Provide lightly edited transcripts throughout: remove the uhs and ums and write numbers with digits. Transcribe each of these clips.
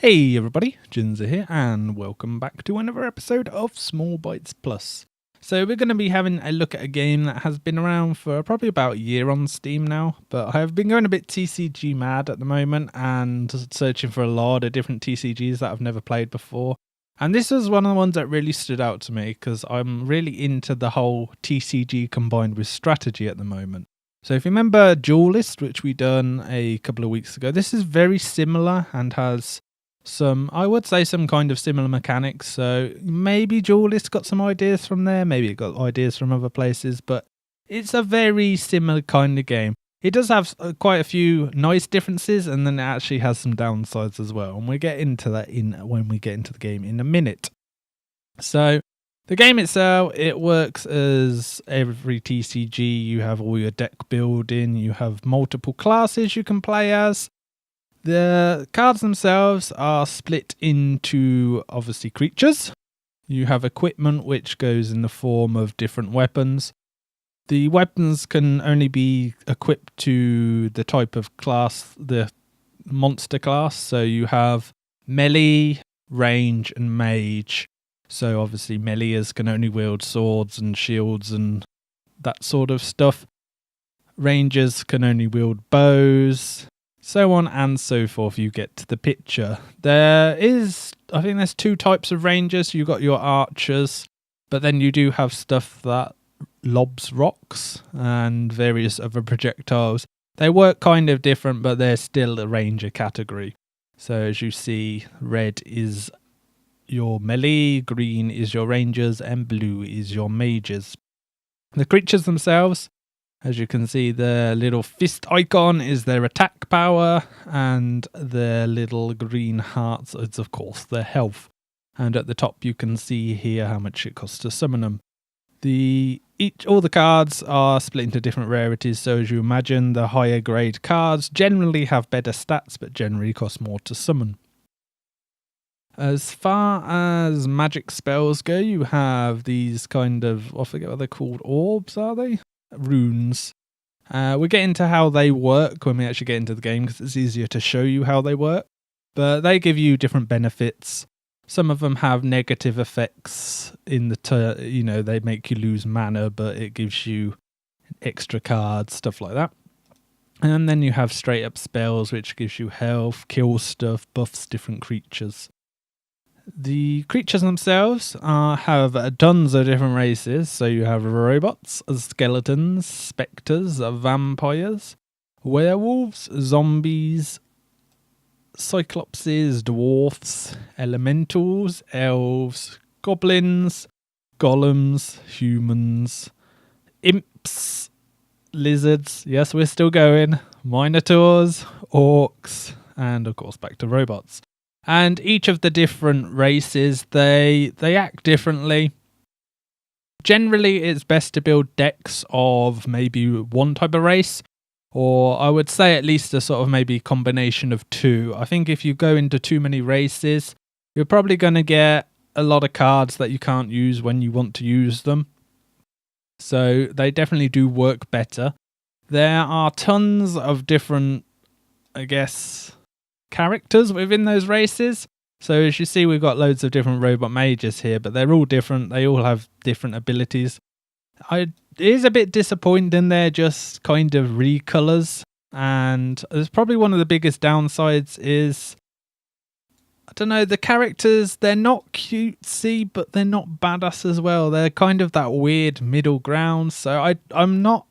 Hey everybody, Jinza here, and welcome back to another episode of Small Bytes Plus. So we're going to be having a look at a game that has been around for probably about a year on Steam now, but I've been going a bit TCG mad at the moment and searching for a lot of different TCGs that I've never played before. And this was one of the ones that really stood out to me because I'm really into the whole TCG combined with strategy at the moment. So if you remember Duelist, which we done a couple of weeks ago, this is very similar and has some kind of similar mechanics. So maybe Duelist got some ideas from there, maybe it got ideas from other places, but it's a very similar kind of game. It does have quite a few nice differences, and then it actually has some downsides as well, and we'll get into that when we get into the game in a minute. So the game itself, it works as every TCG. You have all your deck building, you have multiple classes you can play as. The cards themselves are split into, obviously, creatures. You have equipment, which goes in the form of different weapons. The weapons can only be equipped to the type of class, the monster class. So you have melee, range, and mage. So obviously meleeers can only wield swords and shields and that sort of stuff. Rangers can only wield bows. So on and so forth, you get to the picture. I think there's two types of rangers. You've got your archers, but then you do have stuff that lobs rocks and various other projectiles. They work kind of different, but they're still a ranger category. So as you see, red is your melee, green is your rangers, and blue is your mages. The creatures themselves, as you can see, the little fist icon is their attack power, and their little green hearts is, of course, their health. And at the top, you can see here how much it costs to summon them. All the cards are split into different rarities, so as you imagine, the higher grade cards generally have better stats, but generally cost more to summon. As far as magic spells go, you have these kind of, I forget what they're called, orbs, are they? Runes. We'll get into how they work when we actually get into the game because it's easier to show you how they work. But they give you different benefits. Some of them have negative effects in they make you lose mana, but it gives you extra cards, stuff like that. And then you have straight up spells, which gives you health, kills stuff, buffs different creatures. The creatures themselves have tons of different races. So you have robots, skeletons, spectres, vampires, werewolves, zombies, cyclopses, dwarfs, elementals, elves, goblins, golems, humans, imps, lizards, yes, we're still going, minotaurs, orcs, and of course back to robots. And each of the different races, they act differently. Generally, it's best to build decks of maybe one type of race, or I would say at least a sort of maybe combination of two. I think if you go into too many races, you're probably going to get a lot of cards that you can't use when you want to use them. So they definitely do work better. There are tons of different, characters within those races. So as you see, we've got loads of different robot mages here, but they're all different. They all have different abilities. It is a bit disappointing they're just kind of recolors, and it's probably one of the biggest downsides is, I don't know, the characters, they're not cutesy, but they're not badass as well. They're kind of that weird middle ground, so I'm not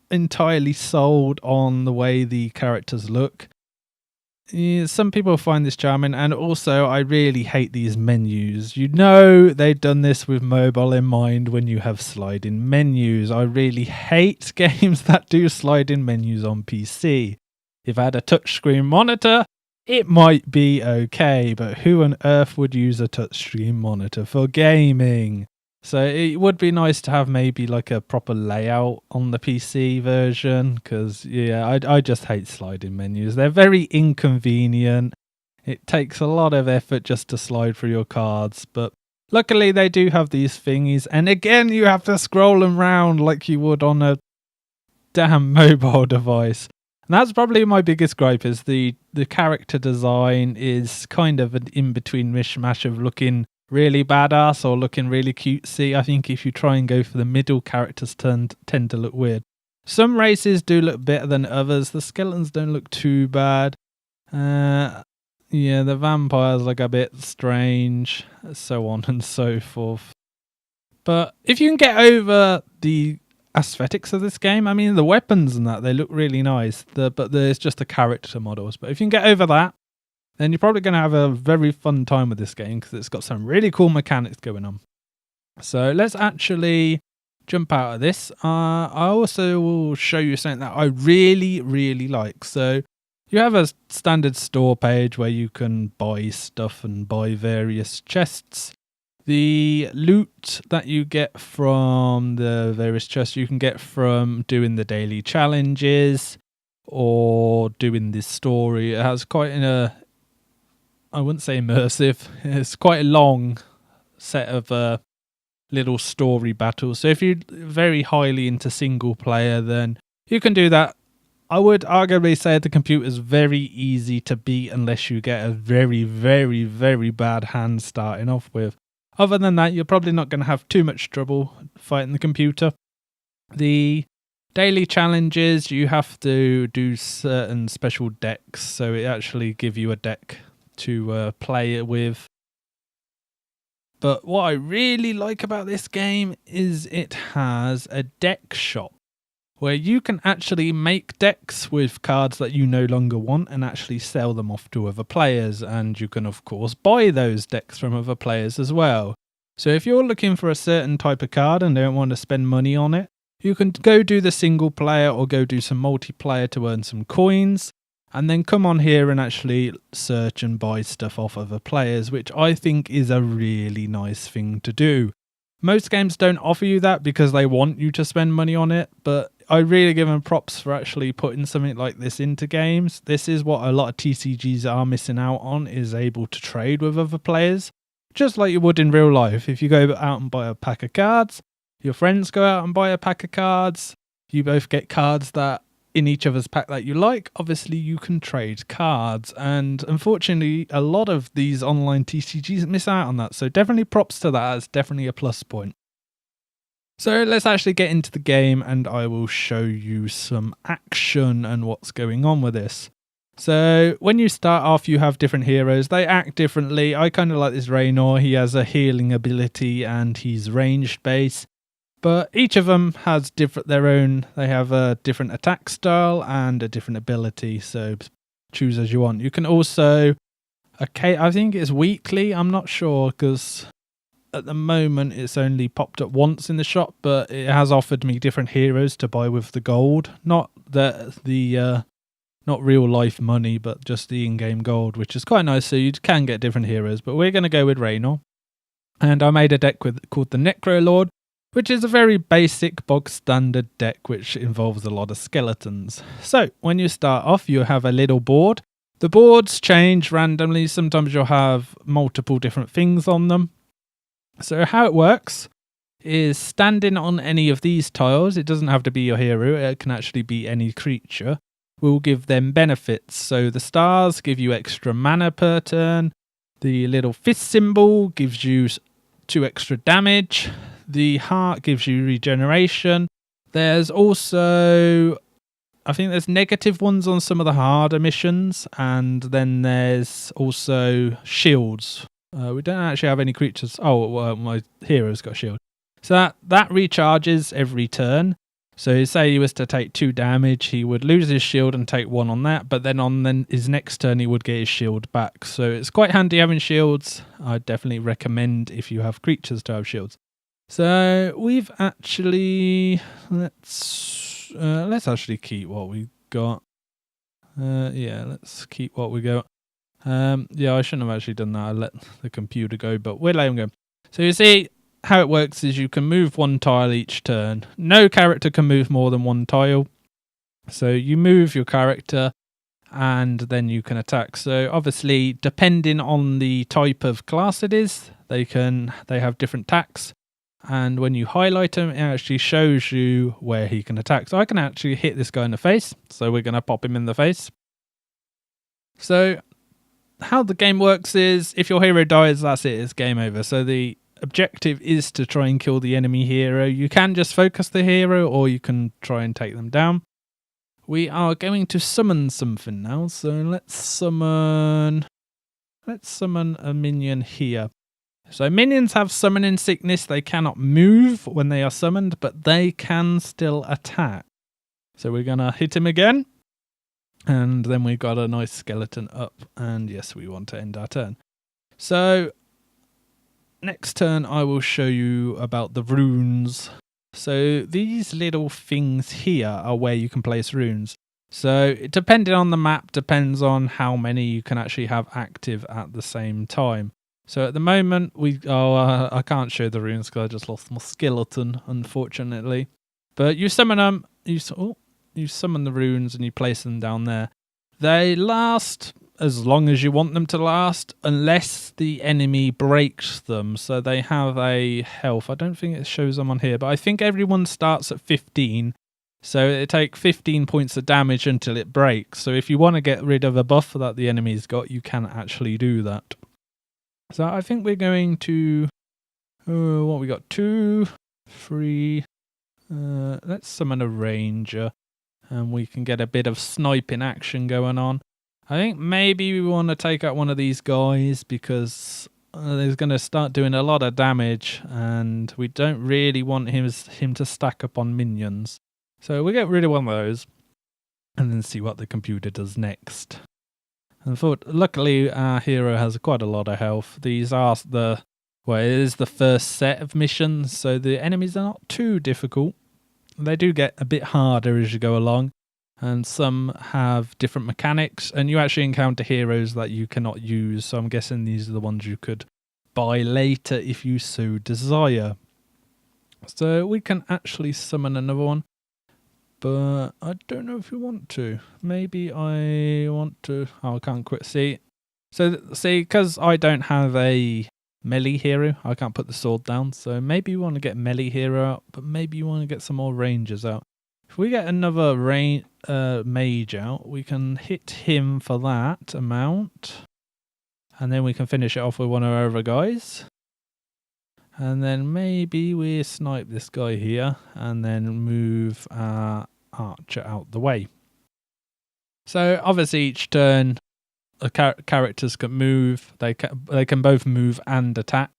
entirely sold on the way the characters look. Yeah, some people find this charming, and also I really hate these menus. You know they've done this with mobile in mind when you have sliding menus. I really hate games that do sliding menus on PC. If I had a touchscreen monitor, it might be okay, but who on earth would use a touchscreen monitor for gaming? So it would be nice to have maybe like a proper layout on the PC version, because I just hate sliding menus. They're very inconvenient. It takes a lot of effort just to slide through your cards, but luckily they do have these thingies, and again you have to scroll them around like you would on a damn mobile device. And that's probably my biggest gripe is the character design is kind of an in-between mishmash of looking really badass or looking really cutesy. I think if you try and go for the middle, characters tend to look weird. Some races do look better than others. The skeletons don't look too bad. Yeah, the vampires look a bit strange, so on and so forth. But if you can get over the aesthetics of this game, I mean, the weapons and that, they look really nice. But there's just the character models. But if you can get over that, then you're probably going to have a very fun time with this game because it's got some really cool mechanics going on. So let's actually jump out of this. I also will show you something that I really, really like. So you have a standard store page where you can buy stuff and buy various chests. The loot that you get from the various chests you can get from doing the daily challenges or doing this story. It has quite I wouldn't say immersive, it's quite a long set of little story battles. So if you're very highly into single player, then you can do that. I would arguably say the computer is very easy to beat unless you get a very, very, very bad hand starting off with. Other than that, you're probably not going to have too much trouble fighting the computer. The daily challenges, you have to do certain special decks, so it actually gives you a deck to play it with. But what I really like about this game is it has a deck shop where you can actually make decks with cards that you no longer want and actually sell them off to other players. And you can, of course, buy those decks from other players as well. So if you're looking for a certain type of card and don't want to spend money on it, you can go do the single player or go do some multiplayer to earn some coins. And then come on here and actually search and buy stuff off other players, which I think is a really nice thing to do. Most games don't offer you that because they want you to spend money on it, but I really give them props for actually putting something like this into games. This is what a lot of TCGs are missing out on, is able to trade with other players, just like you would in real life. If you go out and buy a pack of cards, your friends go out and buy a pack of cards, you both get cards that in each other's pack that you like. Obviously you can trade cards, and unfortunately a lot of these online TCGs miss out on that, so definitely props to that. It's definitely a plus point. So let's actually get into the game and I will show you some action and what's going on with this. So when you start off, you have different heroes. They act differently. I kind of like this Raynor. He has a healing ability and he's ranged base. But each of them has they have a different attack style and a different ability, so choose as you want. You can also, I think it's weekly, I'm not sure, because at the moment it's only popped up once in the shop, but it has offered me different heroes to buy with the gold. Not not real life money, but just the in-game gold, which is quite nice, so you can get different heroes. But we're going to go with Raynor. And I made a deck called the Necro Lord, which is a very basic bog standard deck which involves a lot of skeletons. So when you start off, you have a little board. The boards change randomly. Sometimes you'll have multiple different things on them. So how it works is standing on any of these tiles. It doesn't have to be your hero. It can actually be any creature. Will give them benefits. So the stars give you extra mana per turn. The little fist symbol gives you 2 extra damage. The heart gives you regeneration. There's also, I think there's negative ones on some of the harder missions, and then there's also shields. We don't actually have any creatures. Oh, well, my hero's got a shield. So that recharges every turn. So say he was to take 2 damage, he would lose his shield and take 1 on that, but then on his next turn he would get his shield back. So it's quite handy having shields. I definitely recommend if you have creatures to have shields. So we've actually, let's actually keep what we got. Yeah, let's keep what we got. Yeah, I shouldn't have actually done that. I let the computer go, but we'll let him go. So you see how it works is you can move 1 tile each turn. No character can move more than 1 tile. So you move your character and then you can attack. So obviously, depending on the type of class it is, they have different attacks. And when you highlight him, it actually shows you where he can attack. So I can actually hit this guy in the face. So we're going to pop him in the face. So how the game works is if your hero dies, that's it. It's game over. So the objective is to try and kill the enemy hero. You can just focus the hero or you can try and take them down. We are going to summon something now. So let's summon a minion here. So minions have summoning sickness. They cannot move when they are summoned, but they can still attack. So we're going to hit him again. And then we've got a nice skeleton up. And yes, we want to end our turn. So next turn, I will show you about the runes. So these little things here are where you can place runes. So depending on the map, depends on how many you can actually have active at the same time. So at the moment, I can't show the runes because I just lost my skeleton, unfortunately. But you summon them, you summon the runes and you place them down there. They last as long as you want them to last, unless the enemy breaks them. So they have a health. I don't think it shows them on here, but I think everyone starts at 15. So it takes 15 points of damage until it breaks. So if you want to get rid of a buff that the enemy's got, you can actually do that. So I think we're going to, what we got, 2, 3, let's summon a ranger and we can get a bit of sniping action going on. I think maybe we want to take out one of these guys because he's going to start doing a lot of damage and we don't really want him to stack up on minions. So we get rid of one of those and then see what the computer does next. And luckily our hero has quite a lot of health. These are it is the first set of missions, so the enemies are not too difficult. They do get a bit harder as you go along, and some have different mechanics, and you actually encounter heroes that you cannot use, so I'm guessing these are the ones you could buy later if you so desire. So we can actually summon another one. But I don't know if we want to. Maybe I want to. Oh, I can't quite see. So, see, because I don't have a melee hero, I can't put the sword down. So maybe you want to get melee hero out, but maybe you want to get some more rangers out. If we get another mage out, we can hit him for that amount. And then we can finish it off with one of our other guys. And then maybe we snipe this guy here and then move our archer out the way. So obviously each turn the characters can move. They can both move and attack.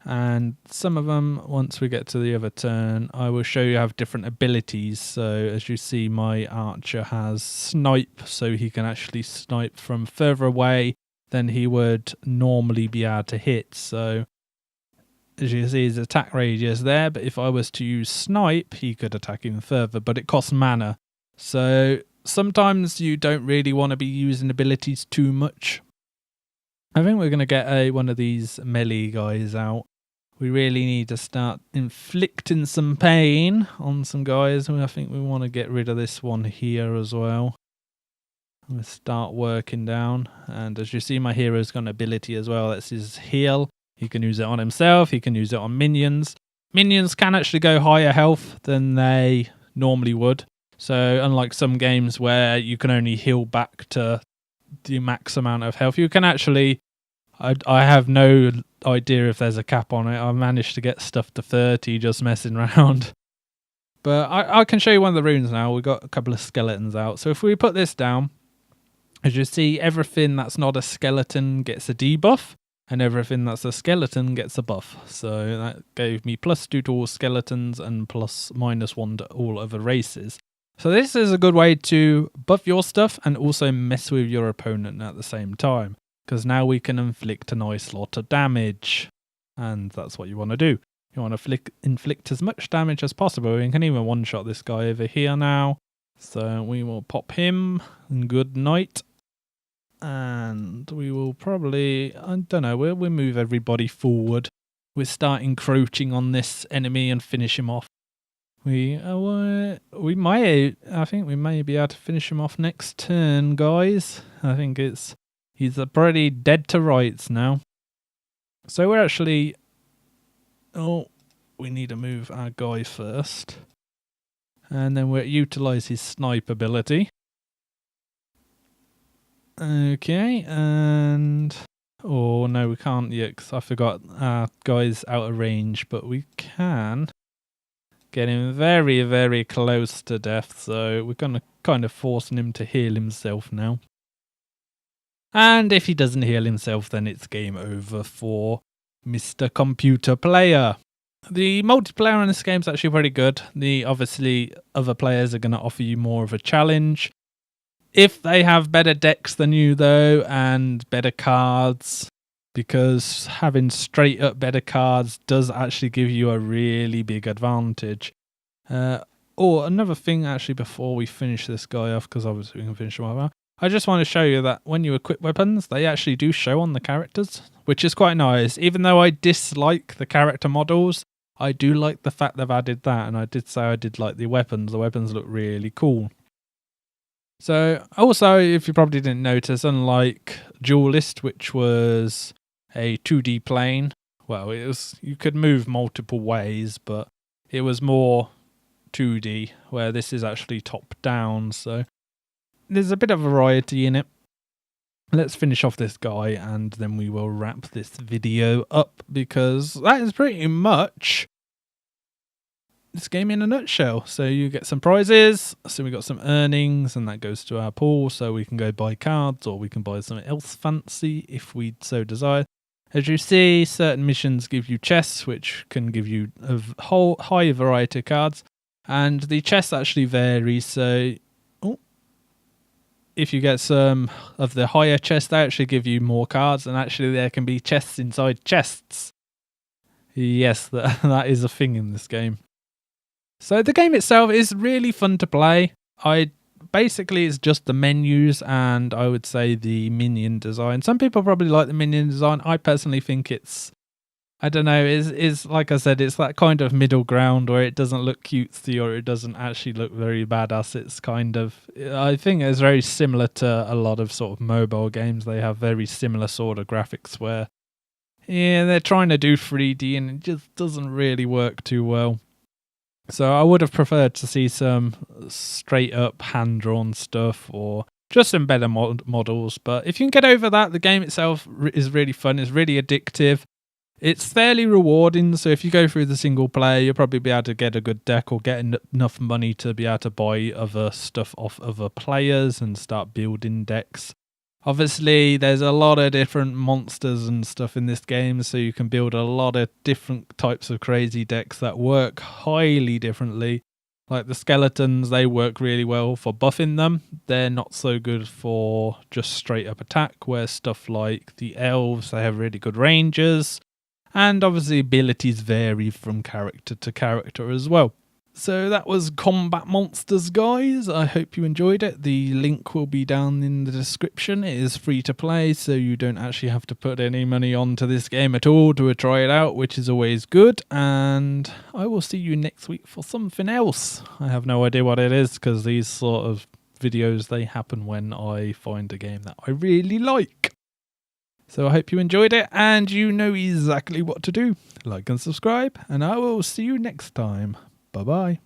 And some of them, once we get to the other turn, I will show you have different abilities. So as you see, my archer has snipe, so he can actually snipe from further away than he would normally be able to hit. So as you can see, his attack radius there, but if I was to use snipe, he could attack even further, but it costs mana. So sometimes you don't really want to be using abilities too much. I think we're going to get one of these melee guys out. We really need to start inflicting some pain on some guys. I think we want to get rid of this one here as well. I'm going to start working down. And as you see, my hero's got an ability as well. That's his heal. He can use it on himself. He can use it on minions. Minions can actually go higher health than they normally would. So unlike some games where you can only heal back to the max amount of health, you can actually... I have no idea if there's a cap on it. I managed to get stuff to 30 just messing around. But I can show you one of the runes now. We've got a couple of skeletons out. So if we put this down, as you see, everything that's not a skeleton gets a debuff. And everything that's a skeleton gets a buff. So that gave me +2 to all skeletons and +-1 to all other races. So this is a good way to buff your stuff and also mess with your opponent at the same time. Because now we can inflict a nice lot of damage. And that's what you want to do. You want to inflict as much damage as possible. You can even one-shot this guy over here now. So we will pop him. Good night. And we will probably, I don't know, we'll move everybody forward. We'll start encroaching on this enemy and finish him off. I think we may be able to finish him off next turn, guys. I think he's pretty dead to rights now. So we're actually, we need to move our guy first. And then we'll utilise his snipe ability. Okay, and... Oh, no, we can't yet because I forgot our guy's out of range, but we can get him very, very close to death, so we're going to kind of forcing him to heal himself now. And if he doesn't heal himself, then it's game over for Mr. Computer Player. The multiplayer in this game is actually pretty good. Obviously, other players are going to offer you more of a challenge. If they have better decks than you, though, and better cards, because having straight up better cards does actually give you a really big advantage. Another thing, actually, before we finish this guy off, because obviously we can finish him off, I just want to show you that when you equip weapons, they actually do show on the characters, which is quite nice. Even though I dislike the character models, I do like the fact they've added that, and I did say I did like the weapons. The weapons look really cool. So, also, if you probably didn't notice, unlike Duelist, which was a 2D plane, well, you could move multiple ways, but it was more 2D, where this is actually top-down, so there's a bit of variety in it. Let's finish off this guy, and then we will wrap this video up, because that is pretty much this game in a nutshell. So you get some prizes, so we got some earnings, and that goes to our pool, so we can go buy cards, or we can buy something else fancy if we so desire. As you see, certain missions give you chests, which can give you a whole high variety of cards, and the chests actually vary. So if you get some of the higher chests, they actually give you more cards, and actually there can be chests inside chests. Yes, that is a thing in this game. So the game itself is really fun to play. Basically it's just the menus and I would say the minion design. Some people probably like the minion design. I personally think it's, I don't know, is like I said, it's that kind of middle ground where it doesn't look cutesy or it doesn't actually look very badass. It's kind of, I think it's very similar to a lot of sort of mobile games. They have very similar sort of graphics where, yeah, they're trying to do 3D and it just doesn't really work too well. So I would have preferred to see some straight up hand-drawn stuff or just some better models. But if you can get over that, the game itself is really fun. It's really addictive. It's fairly rewarding. So if you go through the single player, you'll probably be able to get a good deck or get enough money to be able to buy other stuff off other players and start building decks. Obviously, there's a lot of different monsters and stuff in this game, so you can build a lot of different types of crazy decks that work highly differently. Like the skeletons, they work really well for buffing them. They're not so good for just straight up attack, where stuff like the elves, they have really good ranges. And obviously abilities vary from character to character as well. So that was Combat Monsters, guys. I hope you enjoyed it. The link will be down in the description. It is free to play, so you don't actually have to put any money onto this game at all to try it out, which is always good. And I will see you next week for something else. I have no idea what it is, because these sort of videos, they happen when I find a game that I really like. So I hope you enjoyed it, and you know exactly what to do. Like and subscribe, and I will see you next time. Bye-bye.